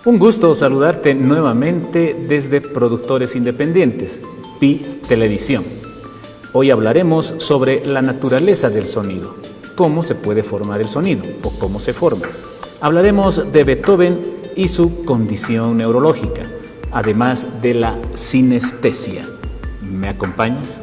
Un gusto saludarte nuevamente desde Productores Independientes, PI Televisión. Hoy hablaremos sobre la naturaleza del sonido, cómo se puede formar el sonido o cómo se forma. Hablaremos de Beethoven y su condición neurológica, además de la sinestesia. ¿Me acompañas?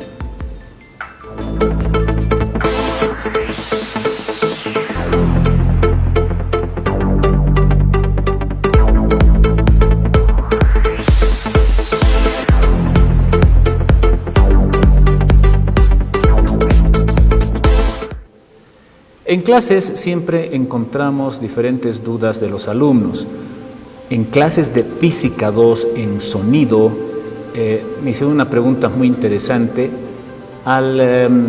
En clases siempre encontramos diferentes dudas de los alumnos. En clases de Física 2 en sonido, me hicieron una pregunta muy interesante al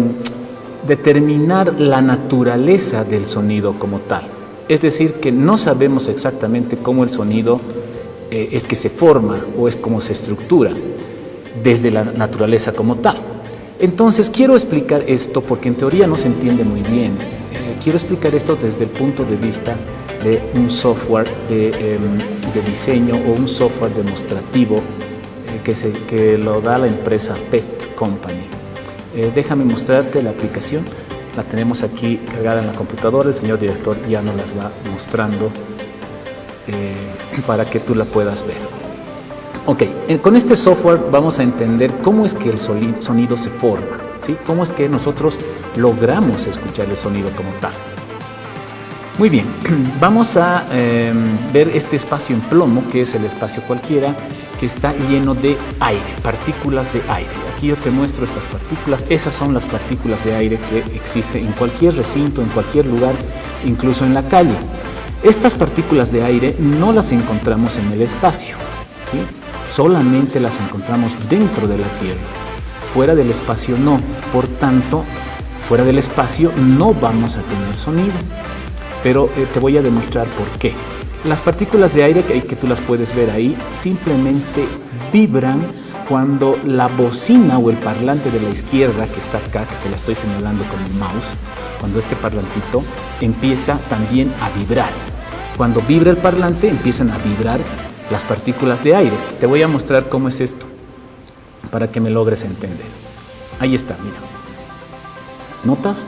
determinar la naturaleza del sonido como tal. Es decir, que no sabemos exactamente cómo el sonido es que se forma o es cómo se estructura desde la naturaleza como tal. Entonces quiero explicar esto porque en teoría no se entiende muy bien. Quiero explicar esto desde el punto de vista de un software de diseño o un software demostrativo que lo da la empresa PET Company. Déjame mostrarte la aplicación. La tenemos aquí cargada en la computadora. El señor director ya nos las va mostrando para que tú la puedas ver. Ok, con este software vamos a entender cómo es que el sonido se forma, ¿sí? Cómo es que nosotros logramos escuchar el sonido como tal. Muy bien, vamos a ver este espacio en plomo, que es el espacio cualquiera, que está lleno de aire, partículas de aire. Aquí yo te muestro estas partículas. Esas son las partículas de aire que existen en cualquier recinto, en cualquier lugar, incluso en la calle. Estas partículas de aire no las encontramos en el espacio, ¿sí? Solamente las encontramos dentro de la Tierra. Fuera del espacio no. Por tanto, fuera del espacio no vamos a tener sonido. Pero te voy a demostrar por qué. Las partículas de aire, que tú las puedes ver ahí, simplemente vibran cuando la bocina o el parlante de la izquierda, que está acá, que te la estoy señalando con el mouse, cuando este parlantito empieza también a vibrar. Cuando vibra el parlante, empiezan a vibrar las partículas de aire. Te voy a mostrar cómo es esto, para que me logres entender. Ahí está, mira. ¿Notas?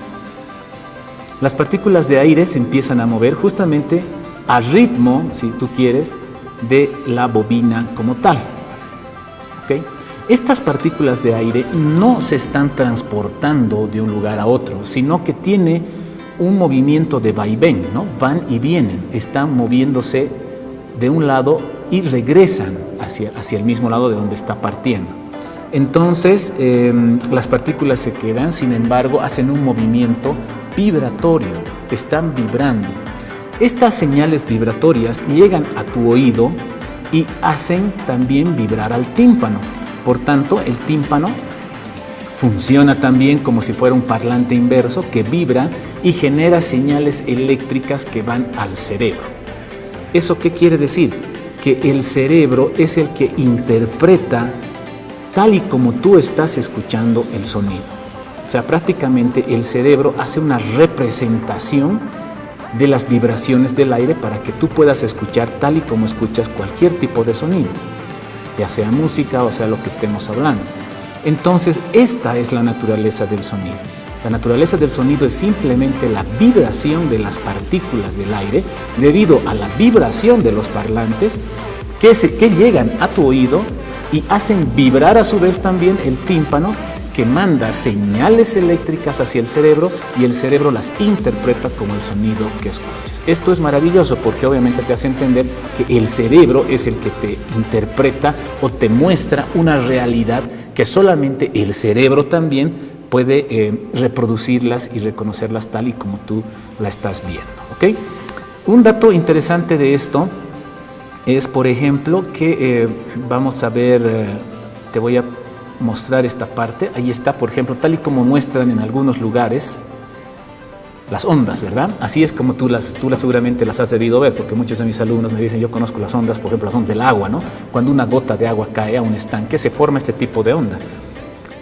Las partículas de aire se empiezan a mover justamente al ritmo, si tú quieres, de la bobina como tal. ¿Okay? Estas partículas de aire no se están transportando de un lugar a otro, sino que tiene un movimiento de vaivén, ¿no? Van y vienen, están moviéndose de un lado y regresan hacia el mismo lado de donde está partiendo. Entonces, las partículas se quedan, sin embargo, hacen un movimiento vibratorio, están vibrando. Estas señales vibratorias llegan a tu oído y hacen también vibrar al tímpano. Por tanto, el tímpano funciona también como si fuera un parlante inverso que vibra y genera señales eléctricas que van al cerebro. ¿Eso qué quiere decir? Que el cerebro es el que interpreta tal y como tú estás escuchando el sonido. O sea, prácticamente el cerebro hace una representación de las vibraciones del aire para que tú puedas escuchar tal y como escuchas cualquier tipo de sonido, ya sea música o sea lo que estemos hablando. Entonces, esta es la naturaleza del sonido. La naturaleza del sonido es simplemente la vibración de las partículas del aire debido a la vibración de los parlantes que llegan a tu oído y hacen vibrar a su vez también el tímpano, que manda señales eléctricas hacia el cerebro y el cerebro las interpreta como el sonido que escuchas. Esto es maravilloso porque obviamente te hace entender que el cerebro es el que te interpreta o te muestra una realidad que solamente el cerebro también puede reproducirlas y reconocerlas tal y como tú la estás viendo. ¿Okay? Un dato interesante de esto es, por ejemplo, que vamos a ver, te voy a mostrar esta parte. Ahí está, por ejemplo, tal y como muestran en algunos lugares las ondas, ¿verdad? Así es como tú las seguramente las has debido ver, porque muchos de mis alumnos me dicen, yo conozco las ondas, por ejemplo, las ondas del agua, ¿no? Cuando una gota de agua cae a un estanque, se forma este tipo de onda,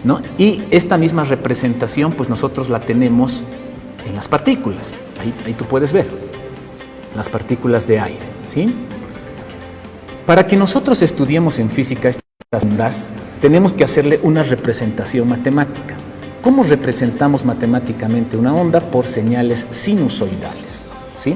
¿no? Y esta misma representación, pues nosotros la tenemos en las partículas. Ahí tú puedes ver las partículas de aire, ¿sí? Para que nosotros estudiemos en física estas ondas, tenemos que hacerle una representación matemática. ¿Cómo representamos matemáticamente una onda? Por señales sinusoidales, ¿sí?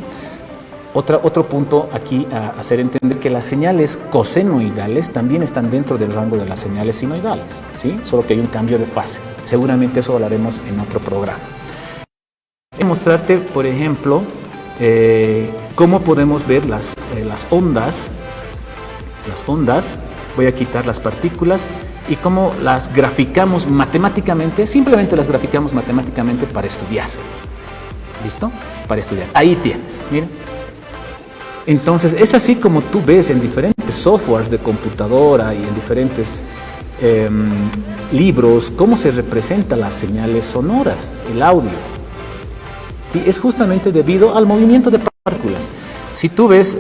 Otro punto aquí a hacer entender que las señales cosenoidales también están dentro del rango de las señales sinoidales, ¿sí? Solo que hay un cambio de fase. Seguramente eso hablaremos en otro programa. Voy a mostrarte, por ejemplo, cómo podemos ver las ondas. Voy a quitar las partículas y cómo las graficamos matemáticamente. Simplemente las graficamos matemáticamente para estudiar. ¿Listo? Para estudiar. Ahí tienes, miren. Entonces, es así como tú ves en diferentes softwares de computadora y en diferentes libros cómo se representan las señales sonoras, el audio. ¿Sí? Es justamente debido al movimiento de partículas. Si tú ves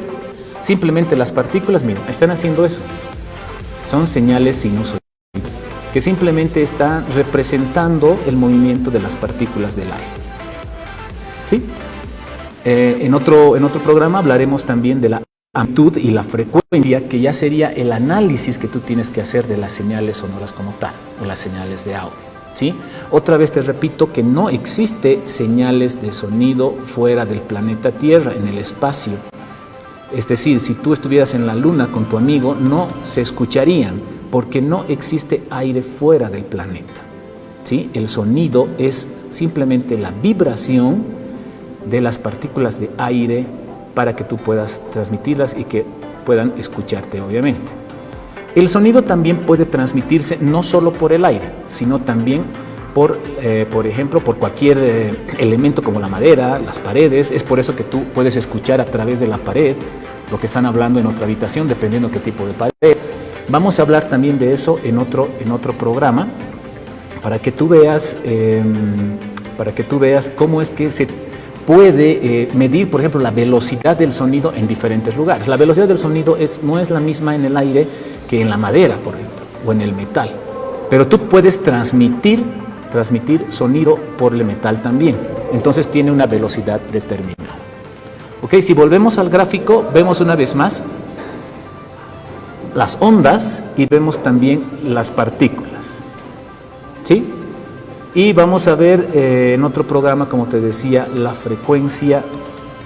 simplemente las partículas, mira, están haciendo eso. Son señales sinusoidales que simplemente están representando el movimiento de las partículas del aire. ¿Sí? En otro programa hablaremos también de la amplitud y la frecuencia, que ya sería el análisis que tú tienes que hacer de las señales sonoras como tal, o las señales de audio, ¿sí? Otra vez te repito que no existe señales de sonido fuera del planeta Tierra, en el espacio. Es decir, si tú estuvieras en la Luna con tu amigo, no se escucharían, porque no existe aire fuera del planeta, ¿sí? El sonido es simplemente la vibración de las partículas de aire para que tú puedas transmitirlas y que puedan escucharte, obviamente. El sonido también puede transmitirse no solo por el aire, sino también por ejemplo, por cualquier elemento como la madera, las paredes. Es por eso que tú puedes escuchar a través de la pared lo que están hablando en otra habitación, dependiendo qué tipo de pared. Vamos a hablar también de eso en otro programa, para que tú veas cómo es que se puede medir, por ejemplo, la velocidad del sonido en diferentes lugares. La velocidad del sonido no es la misma en el aire que en la madera, por ejemplo, o en el metal. Pero tú puedes transmitir sonido por el metal también. Entonces tiene una velocidad determinada. Ok, si volvemos al gráfico, vemos una vez más las ondas y vemos también las partículas. ¿Sí? Y vamos a ver en otro programa, como te decía, la frecuencia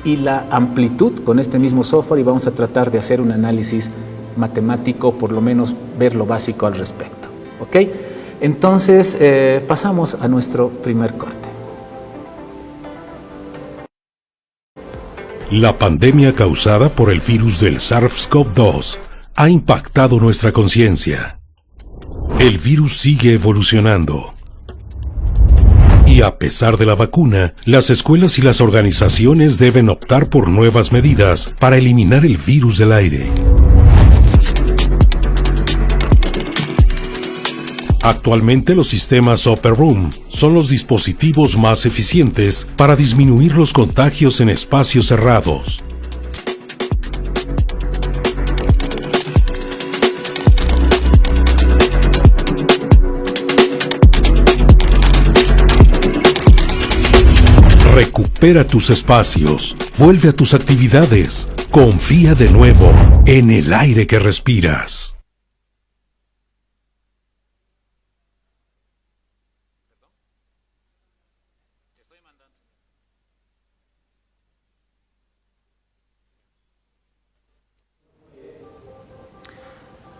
y la amplitud con este mismo software, y vamos a tratar de hacer un análisis matemático, por lo menos ver lo básico al respecto. ¿Ok? Entonces, pasamos a nuestro primer corte. La pandemia causada por el virus del SARS-CoV-2 ha impactado nuestra conciencia. El virus sigue evolucionando. Y a pesar de la vacuna, las escuelas y las organizaciones deben optar por nuevas medidas para eliminar el virus del aire. Actualmente los sistemas Upper Room son los dispositivos más eficientes para disminuir los contagios en espacios cerrados. Recupera tus espacios, vuelve a tus actividades, confía de nuevo en el aire que respiras.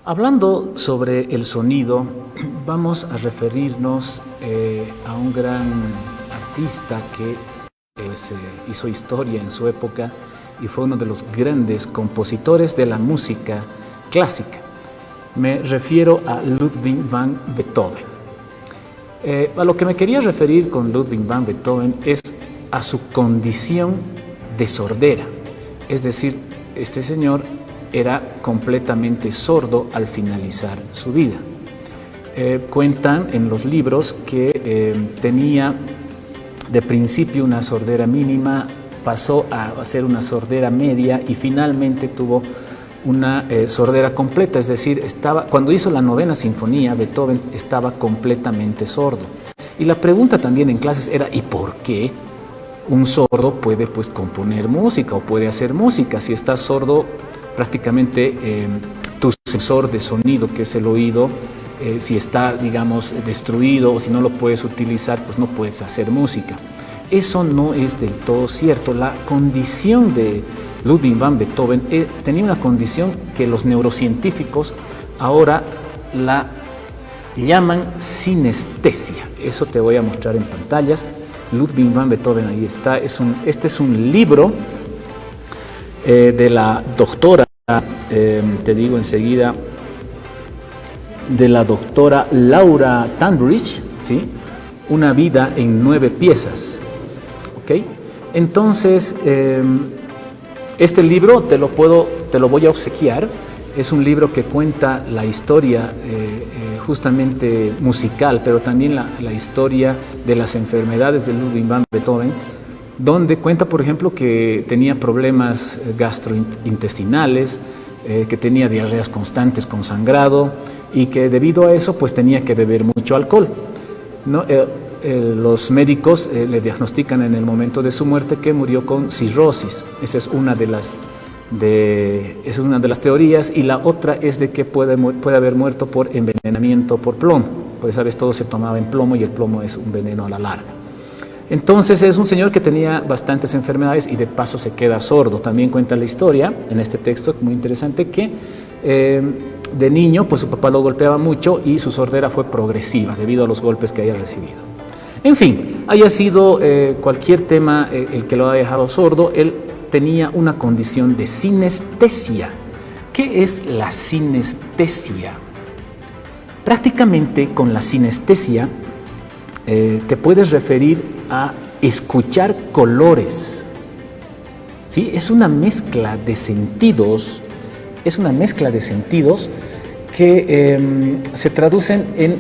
Hablando sobre el sonido, vamos a referirnos a un gran artista que se hizo historia en su época y fue uno de los grandes compositores de la música clásica. Me refiero a Ludwig van Beethoven. A lo que me quería referir con Ludwig van Beethoven es a su condición de sordera. Es decir, este señor era completamente sordo al finalizar su vida. Cuentan en los libros que tenía de principio una sordera mínima, pasó a ser una sordera media y finalmente tuvo una sordera completa, es decir, cuando hizo la novena sinfonía, Beethoven estaba completamente sordo. Y la pregunta también en clases era, ¿y por qué? Un sordo puede pues componer música o puede hacer música. Si estás sordo, prácticamente tu sensor de sonido, que es el oído, si está, digamos, destruido o si no lo puedes utilizar, pues no puedes hacer música. Eso no es del todo cierto. La condición de Ludwig van Beethoven tenía una condición que los neurocientíficos ahora la llaman sinestesia. Eso te voy a mostrar en pantallas. Ludwig van Beethoven, ahí está. Este es un libro de la doctora, te digo enseguida, de la doctora Laura Tandridge, ¿sí? Una vida en 9 piezas. ¿Ok? Entonces, este libro te lo voy a obsequiar. Es un libro que cuenta la historia justamente musical, pero también la historia de las enfermedades de Ludwig van Beethoven, donde cuenta, por ejemplo, que tenía problemas gastrointestinales, que tenía diarreas constantes con sangrado y que debido a eso pues tenía que beber mucho alcohol, ¿no? Los médicos le diagnostican en el momento de su muerte que murió con cirrosis. Esa es una de las teorías, y la otra es de que puede haber muerto por envenenamiento por plomo. Pues sabes, todo se tomaba en plomo y el plomo es un veneno a la larga. Entonces es un señor que tenía bastantes enfermedades y de paso se queda sordo. También cuenta la historia en este texto, muy interesante, que de niño pues su papá lo golpeaba mucho y su sordera fue progresiva debido a los golpes que haya recibido. En fin, haya sido cualquier tema el que lo haya dejado sordo, él tenía una condición de sinestesia. ¿Qué es la sinestesia? Prácticamente con la sinestesia te puedes referir a escuchar colores, ¿sí? Es una mezcla de sentidos, que se traducen en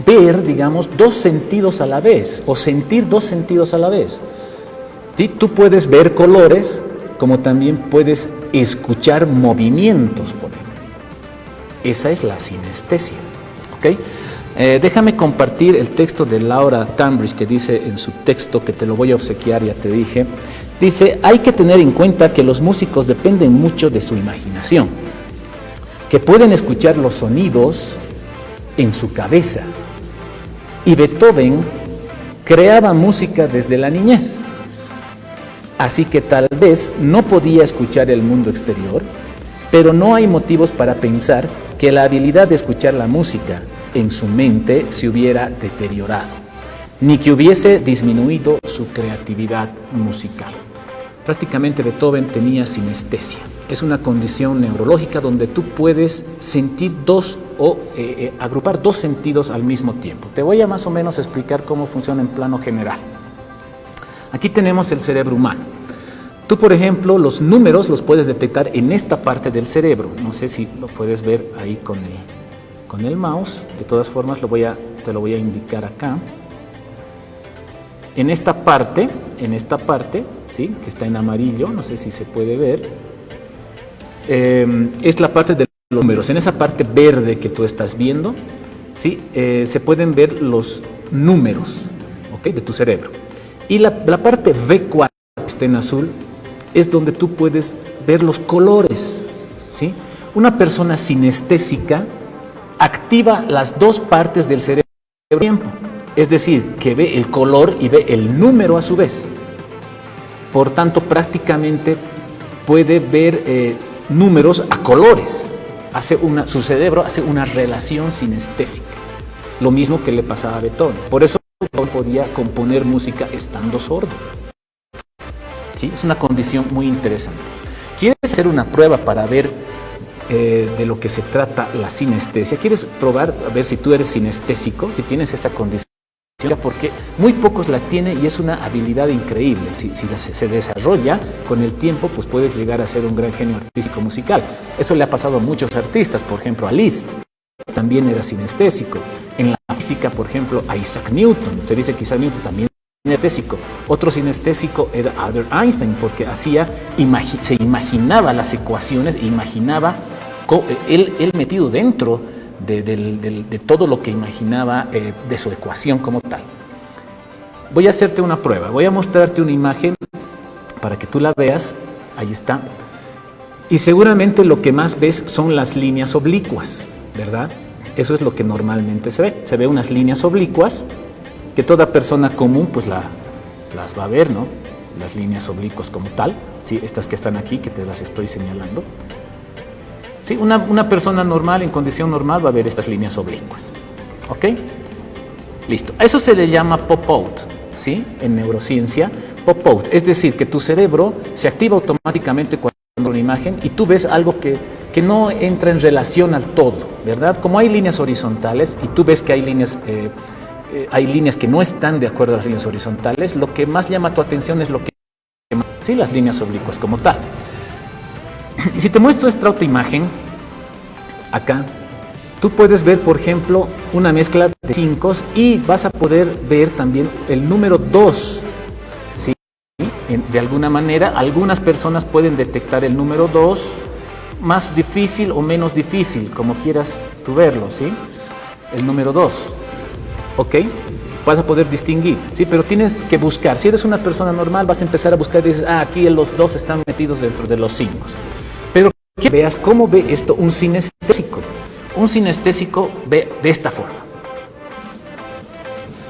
ver, digamos, 2 sentidos a la vez, o sentir 2 sentidos a la vez. ¿Sí? Tú puedes ver colores, como también puedes escuchar movimientos, por ejemplo. Esa es la sinestesia. ¿Ok? Déjame compartir el texto de Laura Tandridge, que dice en su texto, que te lo voy a obsequiar, ya te dije. Dice: hay que tener en cuenta que los músicos dependen mucho de su imaginación, que pueden escuchar los sonidos en su cabeza. Y Beethoven creaba música desde la niñez. Así que tal vez no podía escuchar el mundo exterior, pero no hay motivos para pensar que la habilidad de escuchar la música en su mente se hubiera deteriorado, ni que hubiese disminuido su creatividad musical. Prácticamente Beethoven tenía sinestesia. Es una condición neurológica donde tú puedes sentir agrupar 2 sentidos al mismo tiempo. Te voy a más o menos explicar cómo funciona en plano general. Aquí tenemos el cerebro humano. Tú, por ejemplo, los números los puedes detectar en esta parte del cerebro. No sé si lo puedes ver ahí con el mouse. De todas formas, te lo voy a indicar acá. En esta parte, ¿sí? Que está en amarillo, no sé si se puede ver, es la parte de los números. En esa parte verde que tú estás viendo, ¿sí? Se pueden ver los números, ¿okay? De tu cerebro. Y la parte V4, que está en azul, es donde tú puedes ver los colores, ¿sí? Una persona sinestésica activa las 2 partes del cerebro al tiempo. Es decir, que ve el color y ve el número a su vez. Por tanto, prácticamente puede ver números a colores. Su cerebro hace una relación sinestésica. Lo mismo que le pasaba a Beethoven. Por eso Beethoven podía componer música estando sordo. ¿Sí? Es una condición muy interesante. ¿Quieres hacer una prueba para ver de lo que se trata la sinestesia? ¿Quieres probar a ver si tú eres sinestésico, si tienes esa condición? Porque muy pocos la tienen y es una habilidad increíble. Si se desarrolla con el tiempo, pues puedes llegar a ser un gran genio artístico musical. Eso le ha pasado a muchos artistas, por ejemplo a Liszt, también era sinestésico. En la física, por ejemplo, a Isaac Newton, se dice que Isaac Newton también era sinestésico. Otro sinestésico era Albert Einstein, porque se imaginaba las ecuaciones, imaginaba él metido dentro de todo lo que imaginaba de su ecuación como tal. voy a hacerte una prueba, voy a mostrarte una imagen para que tú la veas, ahí está. Y seguramente lo que más ves son las líneas oblicuas, ¿verdad? Eso es lo que normalmente se ve unas líneas oblicuas que toda persona común pues las va a ver, ¿no? Las líneas oblicuas como tal, ¿sí? Estas que están aquí, que te las estoy señalando. Sí, una persona normal, en condición normal, va a ver estas líneas oblicuas. ¿Ok? Listo. A eso se le llama pop-out, ¿sí? En neurociencia, pop-out. Es decir, que tu cerebro se activa automáticamente cuando una imagen y tú ves algo que no entra en relación al todo, ¿verdad? Como hay líneas horizontales y tú ves que hay líneas que no están de acuerdo a las líneas horizontales, lo que más llama tu atención es lo que... Sí, las líneas oblicuas como tal. Y si te muestro esta otra imagen, acá, tú puedes ver, por ejemplo, una mezcla de 5 y vas a poder ver también el número 2. ¿Sí? De alguna manera, algunas personas pueden detectar el número 2 más difícil o menos difícil, como quieras tú verlo, ¿sí? El número 2. ¿Ok? Vas a poder distinguir, ¿sí? Pero tienes que buscar. Si eres una persona normal, vas a empezar a buscar y dices, aquí los 2 están metidos dentro de los 5. Pero que veas cómo ve esto un sinestésico. Un sinestésico ve de esta forma.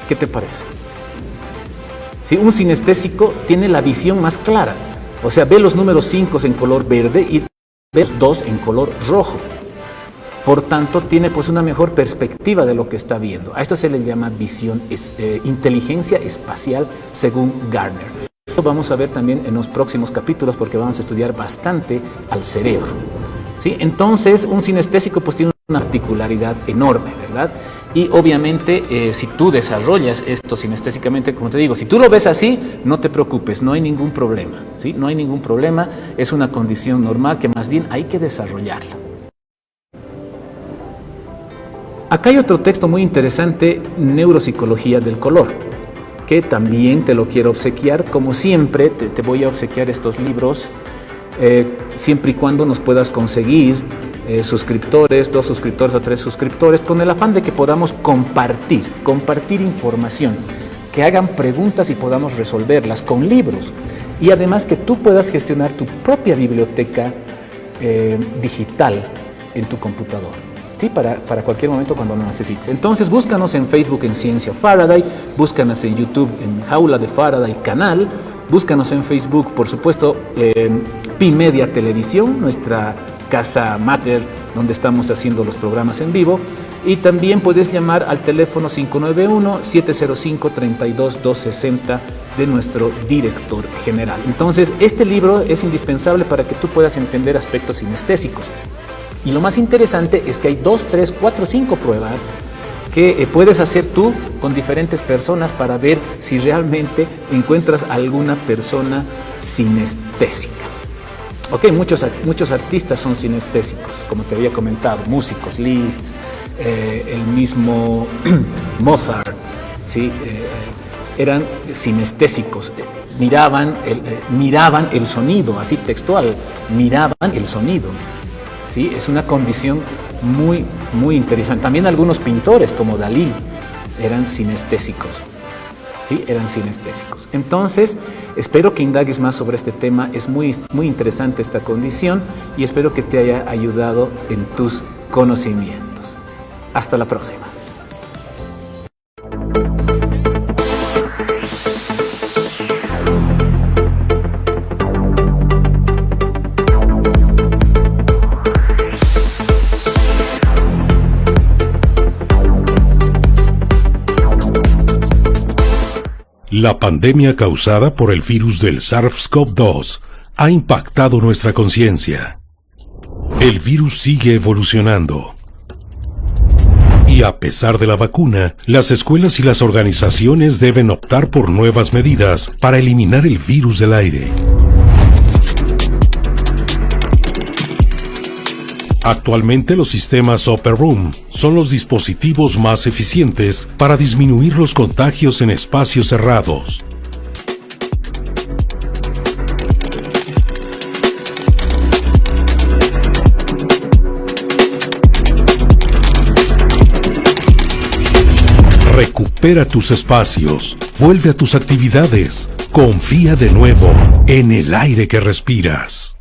¿Qué te parece? ¿Sí? Un sinestésico tiene la visión más clara. O sea, ve los números 5 en color verde y ve los 2 en color rojo. Por tanto, tiene pues una mejor perspectiva de lo que está viendo. A esto se le llama visión, inteligencia espacial, según Gardner. Esto vamos a ver también en los próximos capítulos porque vamos a estudiar bastante al cerebro. ¿Sí? Entonces, un sinestésico pues tiene una particularidad enorme, ¿verdad? Y obviamente, si tú desarrollas esto sinestésicamente, como te digo, si tú lo ves así, no te preocupes, no hay ningún problema, ¿sí? No hay ningún problema, es una condición normal que más bien hay que desarrollarla. Acá hay otro texto muy interesante, Neuropsicología del color, que también te lo quiero obsequiar. Como siempre, te voy a obsequiar estos libros, siempre y cuando nos puedas conseguir suscriptores, 2 suscriptores o 3 suscriptores, con el afán de que podamos compartir información, que hagan preguntas y podamos resolverlas con libros. Y además que tú puedas gestionar tu propia biblioteca digital en tu computador. Sí, para cualquier momento cuando lo necesites. Entonces búscanos en Facebook en Ciencia Faraday, búscanos en YouTube en Jaula de Faraday canal, búscanos en Facebook, por supuesto, en Pi Media Televisión, nuestra casa mater donde estamos haciendo los programas en vivo, y también puedes llamar al teléfono 591-705-32260 de nuestro director general. Entonces, este libro es indispensable para que tú puedas entender aspectos sinestésicos. Y lo más interesante es que hay 2, 3, 4, 5 pruebas que puedes hacer tú con diferentes personas para ver si realmente encuentras alguna persona sinestésica. Ok, muchos artistas son sinestésicos, como te había comentado, músicos, Liszt, el mismo Mozart, ¿sí? Eran sinestésicos, miraban el sonido, así textual, miraban el sonido. ¿Sí? Es una condición muy, muy interesante. También algunos pintores como Dalí eran sinestésicos. ¿Sí? Eran sinestésicos. Entonces, espero que indagues más sobre este tema. Es muy, muy interesante esta condición y espero que te haya ayudado en tus conocimientos. Hasta la próxima. La pandemia causada por el virus del SARS-CoV-2 ha impactado nuestra conciencia. El virus sigue evolucionando. Y a pesar de la vacuna, las escuelas y las organizaciones deben optar por nuevas medidas para eliminar el virus del aire. Actualmente los sistemas Upper Room son los dispositivos más eficientes para disminuir los contagios en espacios cerrados. Recupera tus espacios, vuelve a tus actividades, confía de nuevo en el aire que respiras.